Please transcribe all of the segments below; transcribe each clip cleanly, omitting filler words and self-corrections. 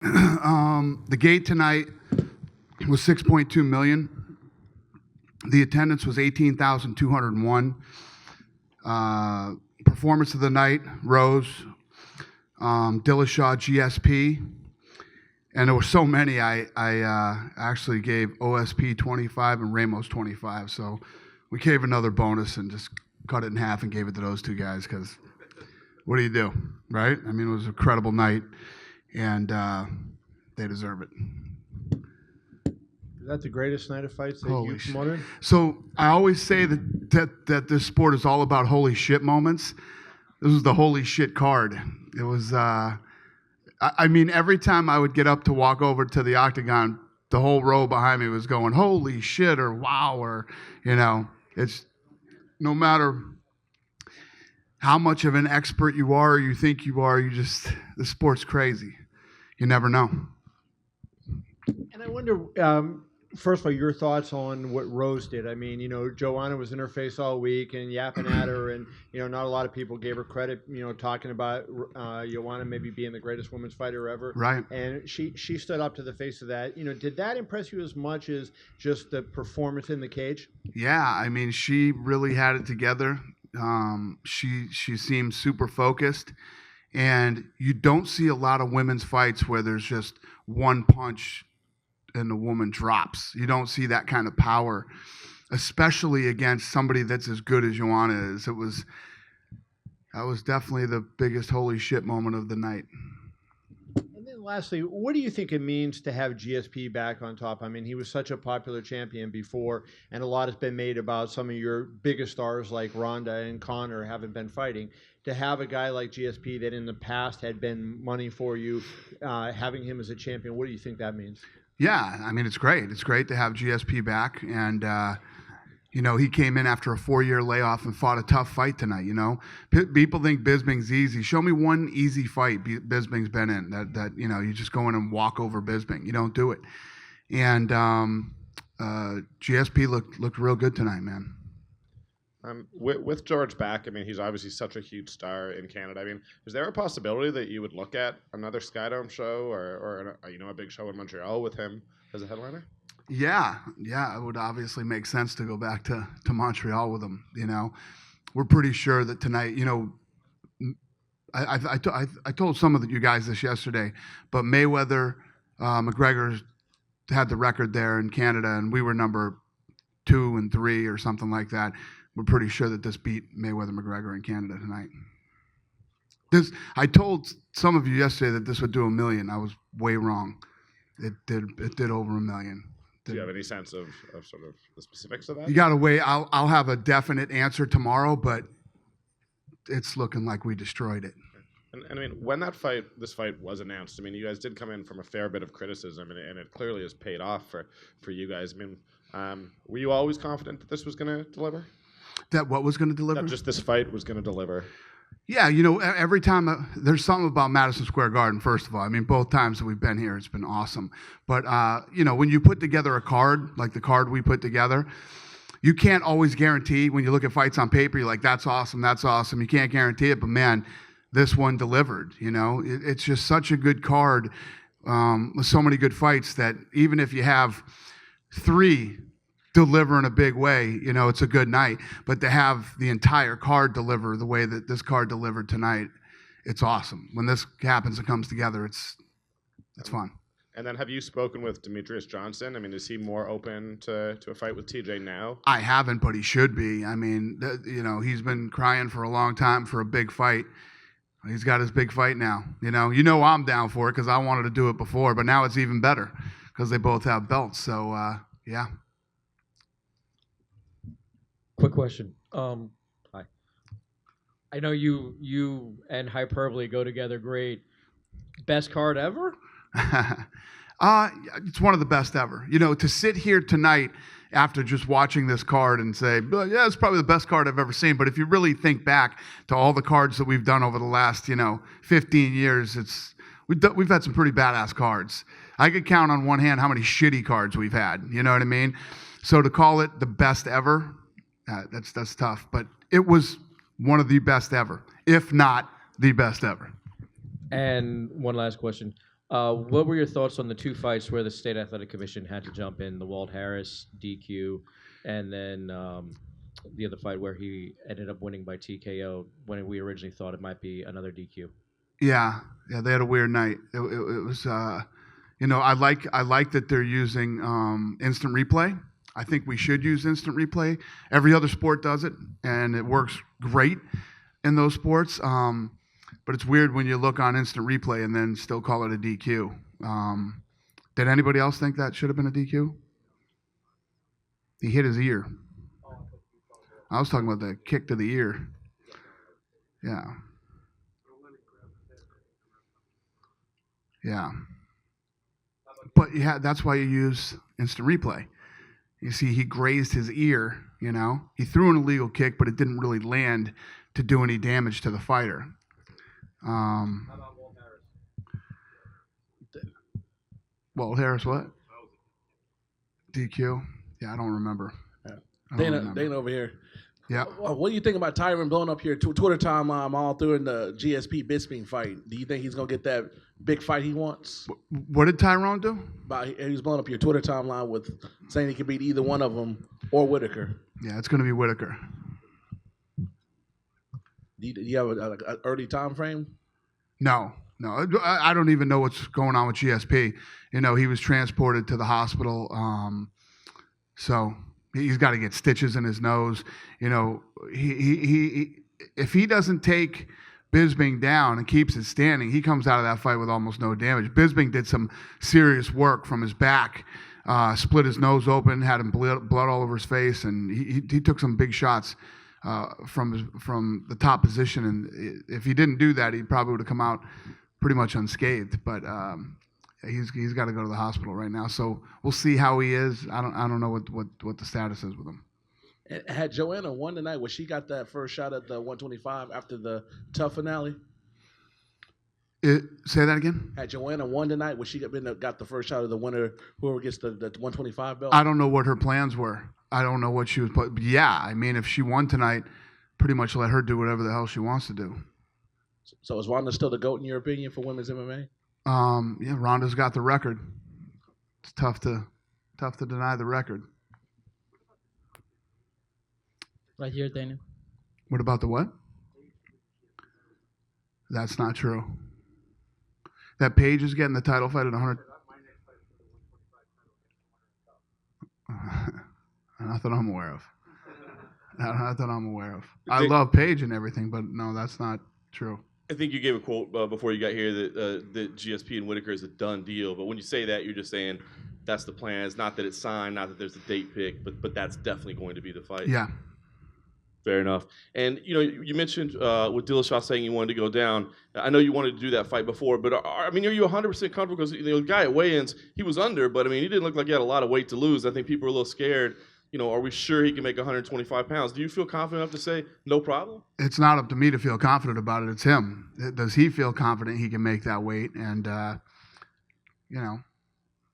The gate tonight was 6.2 million. The attendance was 18,201. Performance of the night, Rose, Dillashaw, GSP, and there were so many. I actually gave OSP 25 and Ramos 25. So we gave another bonus and just cut it in half and gave it to those two guys because what do you do, right? I mean, it was an incredible night, and they deserve it. Is that the greatest night of fights that Holy you've shit. promoted? So I always say that this sport is all about holy shit moments. This was the holy shit card. It was, I mean, every time I would get up to walk over to the octagon, the whole row behind me was going, holy shit, or wow, or, it's no matter how much of an expert you are or you think you are, the sport's crazy. You never know. And I wonder, first of all, your thoughts on what Rose did. I mean, Joanna was in her face all week and yapping at her, and, not a lot of people gave her credit, talking about Joanna maybe being the greatest women's fighter ever. Right. And she stood up to the face of that. Did that impress you as much as just the performance in the cage? Yeah, I mean, she really had it together. She seemed super focused, and you don't see a lot of women's fights where there's just one punch and the woman drops. You don't see that kind of power, especially against somebody that's as good as Joanna is. That was definitely the biggest holy shit moment of the night. And then lastly, what do you think it means to have GSP back on top? I mean, he was such a popular champion before, and a lot has been made about some of your biggest stars like Ronda and Conor haven't been fighting. To have a guy like GSP that in the past had been money for you, having him as a champion, what do you think that means? Yeah, I mean, it's great. It's great to have GSP back. And, he came in after a 4-year layoff and fought a tough fight tonight, People think Bisping's easy. Show me one easy fight Bisping's been in that you just go in and walk over Bisping. You don't do it. And GSP looked real good tonight, man. With George back, I mean, he's obviously such a huge star in Canada. I mean, is there a possibility that you would look at another Skydome show or a big show in Montreal with him as a headliner? Yeah, it would obviously make sense to go back to Montreal with him. We're pretty sure that tonight, I told some of you guys this yesterday, but Mayweather, McGregor had the record there in Canada, and we were number 2 and 3 or something like that. We're pretty sure that this beat Mayweather McGregor in Canada tonight. I told some of you yesterday that this would do $1 million. I was way wrong. It did over $1 million. Do you have any sense of sort of the specifics of that? You got to wait. I'll have a definite answer tomorrow, but it's looking like we destroyed it. And I mean, when this fight was announced, I mean, you guys did come in from a fair bit of criticism, and it clearly has paid off for you guys. I mean, were you always confident that this was going to deliver? That what was going to deliver? That just this fight was going to deliver. Yeah, every time there's something about Madison Square Garden, first of all. I mean, both times that we've been here, it's been awesome. But, when you put together a card, like the card we put together, you can't always guarantee. When you look at fights on paper, you're like, that's awesome, that's awesome. You can't guarantee it, but man, this one delivered, It's just such a good card with so many good fights that even if you have 3 deliver in a big way, it's a good night. But to have the entire card deliver the way that this card delivered tonight, it's awesome. When this happens and comes together, it's fun. And then have you spoken with Demetrius Johnson? I mean, is he more open to a fight with TJ now? I haven't, but he should be. I mean, he's been crying for a long time for a big fight. He's got his big fight now. I'm down for it because I wanted to do it before, but now it's even better because they both have belts. So, yeah. Quick question. Hi. I know you and Hyperbole go together great. Best card ever? It's one of the best ever. To sit here tonight after just watching this card and say, yeah, it's probably the best card I've ever seen. But if you really think back to all the cards that we've done over the last, 15 years, we've had some pretty badass cards. I could count on one hand how many shitty cards we've had. You know what I mean? So to call it the best ever, that's tough. But it was one of the best ever, if not the best ever. And one last question. What were your thoughts on the two fights where the State Athletic Commission had to jump in, the Walt Harris DQ, and then the other fight where he ended up winning by TKO when we originally thought it might be another DQ? Yeah, they had a weird night. It was, I like that they're using instant replay. I think we should use instant replay. Every other sport does it, and it works great in those sports. But it's weird when you look on instant replay and then still call it a DQ. Did anybody else think that should have been a DQ? He hit his ear. I was talking about the kick to the ear. Yeah. Yeah. But that's why you use instant replay. You see, he grazed his ear, He threw an illegal kick, but it didn't really land to do any damage to the fighter. How about Walt Harris? Walt Harris, what? DQ? Yeah, I don't remember. Dana over here. Yeah. What do you think about Tyron blowing up here Twitter timeline all through in the GSP Bisping fight? Do you think he's gonna get that big fight he wants? What did Tyrone do? He was blowing up your Twitter timeline with saying he could beat either one of them or Whitaker. Yeah, it's going to be Whitaker. Do you have an early time frame? No. I don't even know what's going on with GSP. He was transported to the hospital, so he's got to get stitches in his nose. He if he doesn't take Bisping down and keeps it standing, he comes out of that fight with almost no damage. Bisping did some serious work from his back, split his nose open, had him blood all over his face, and he took some big shots from the top position. And if he didn't do that, he probably would have come out pretty much unscathed. But he's got to go to the hospital right now. So we'll see how he is. I don't know what the status is with him. And had Joanna won tonight, when she got that first shot at the 125 after the tough finale? Say that again? Had Joanna won tonight, when she got the first shot of the winner, whoever gets the 125 belt? I don't know what her plans were. I don't know what she was. But yeah, I mean, if she won tonight, pretty much let her do whatever the hell she wants to do. So is Ronda still the GOAT in your opinion for women's MMA? Yeah, Ronda's got the record. It's tough to deny the record. Right here, Dana. What about the what? That's not true. That Paige is getting the title fight at 100. Not that I'm aware of. Not that I'm aware of. I love Paige and everything, but no, that's not true. I think you gave a quote before you got here that GSP and Whitaker is a done deal. But when you say that, you're just saying that's the plan. It's not that it's signed, not that there's a date pick, but that's definitely going to be the fight. Yeah. Fair enough. And, you mentioned with Dillashaw saying you wanted to go down. I know you wanted to do that fight before, but, are you 100% comfortable? Because, the guy at weigh-ins, he was under, but, he didn't look like he had a lot of weight to lose. I think people were a little scared. Are we sure he can make 125 pounds? Do you feel confident enough to say no problem? It's not up to me to feel confident about it. It's him. Does he feel confident he can make that weight? And,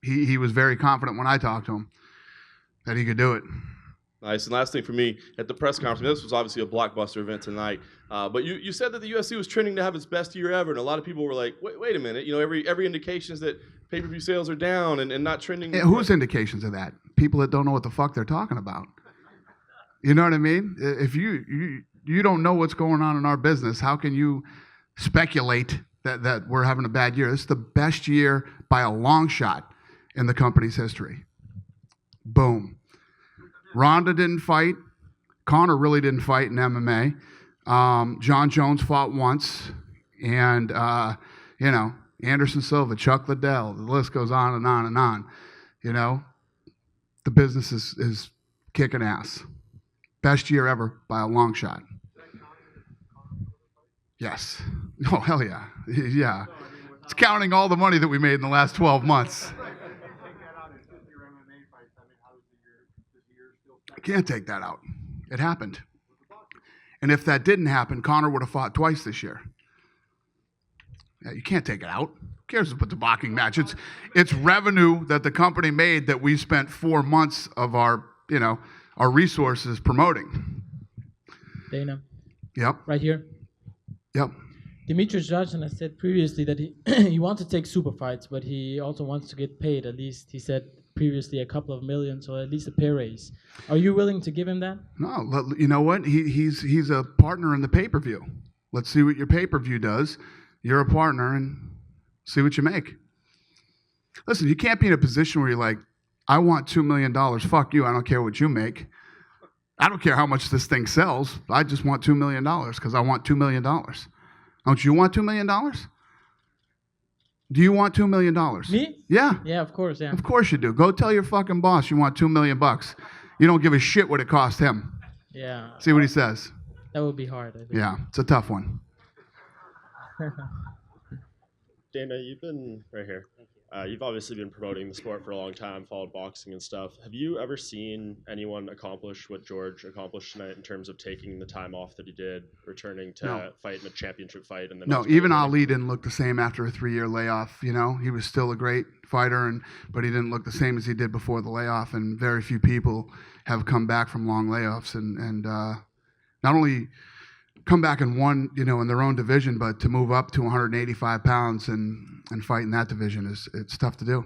he was very confident when I talked to him that he could do it. Nice. And last thing for me, at the press conference, this was obviously a blockbuster event tonight, but you said that the UFC was trending to have its best year ever, and a lot of people were like, wait a minute, every indication is that pay-per-view sales are down and not trending. And whose indications of that? People that don't know what the fuck they're talking about. You know what I mean? If you don't know what's going on in our business, how can you speculate that we're having a bad year? This is the best year by a long shot in the company's history. Boom. Ronda didn't fight. Conor really didn't fight in MMA. John Jones fought once. And, Anderson Silva, Chuck Liddell, the list goes on and on and on. The business is kicking ass. Best year ever by a long shot. Yes. Oh, hell yeah. Yeah. It's counting all the money that we made in the last 12 months. I can't take that out. It happened. And if that didn't happen, Conor would have fought twice this year. Yeah, you can't take it out. Who cares about the boxing match? It's revenue that the company made that we spent 4 months of our resources promoting. Dana. Yep. Right here. Yep. Demetrius Johnson has said previously that he he wants to take super fights, but he also wants to get paid. At least he said previously a couple of millions, or at least a pay raise. Are you willing to give him that? No, you know what? He's a partner in the pay-per-view. Let's see what your pay-per-view does. You're a partner, and see what you make. Listen, you can't be in a position where you're like, I want $2 million. Fuck you. I don't care what you make. I don't care how much this thing sells. I just want $2 million because I want $2 million. Don't you want $2 million? Do you want $2 million? Me? Yeah. Yeah, of course. Yeah. Of course you do. Go tell your fucking boss you want $2 million. You don't give a shit what it cost him. Yeah. See what he says. That would be hard, I think. Yeah, it's a tough one. Dana, you've been right here. You've obviously been promoting the sport for a long time, followed boxing and stuff. Have you ever seen anyone accomplish what George accomplished tonight in terms of taking the time off that he did, returning to fight in a championship fight? And then No, even Ali didn't look the same after a 3-year layoff. You know, he was still a great fighter, but he didn't look the same as he did before the layoff. And very few people have come back from long layoffs and not only come back and won, you know, in their own division, but to move up to 185 pounds and fight in that division it's tough to do.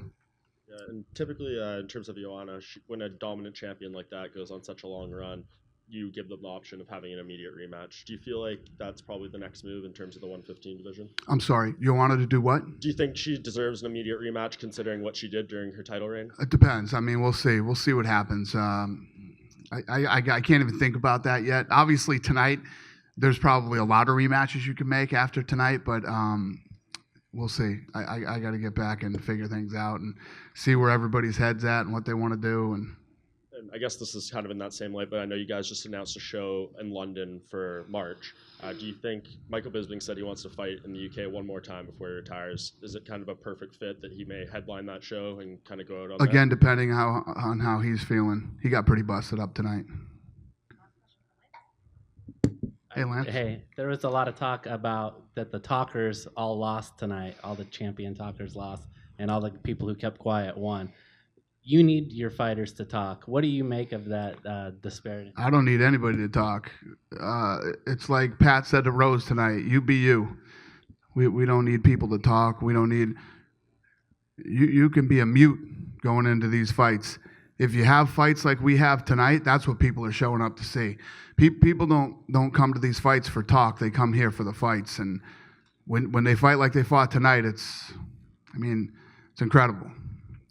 Yeah, and typically, in terms of Joanna, when a dominant champion like that goes on such a long run, you give them the option of having an immediate rematch. Do you feel like that's probably the next move in terms of the 115 division? I'm sorry, you wanted to do what? Do you think she deserves an immediate rematch considering what she did during her title reign? It depends. I mean, we'll see. We'll see what happens. I can't even think about that yet. Obviously, tonight, there's probably a lot of rematches you can make after tonight, but we'll see. I got to get back and figure things out and see where everybody's head's at and what they want to do. And I guess this is kind of in that same light, but I know you guys just announced a show in London for March. Do you think Michael Bisping said he wants to fight in the UK one more time before he retires? Is it kind of a perfect fit that he may headline that show and kind of go out on again, depending on how he's feeling. He got pretty busted up tonight. Hey, Lance. Hey, there was a lot of talk about that the talkers all lost tonight. All the champion talkers lost, and all the people who kept quiet won. You need your fighters to talk. What do you make of that disparity? I don't need anybody to talk. It's like Pat said to Rose tonight, you be you. We don't need people to talk. We don't need... You can be a mute going into these fights. If you have fights like we have tonight, that's what people are showing up to see. People don't come to these fights for talk. They come here for the fights. And when they fight like they fought tonight, it's incredible.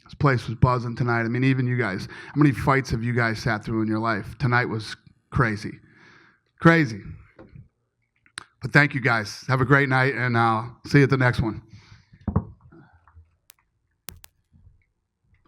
This place was buzzing tonight. I mean, even you guys. How many fights have you guys sat through in your life? Tonight was crazy. Crazy. But thank you guys. Have a great night, and I'll see you at the next one.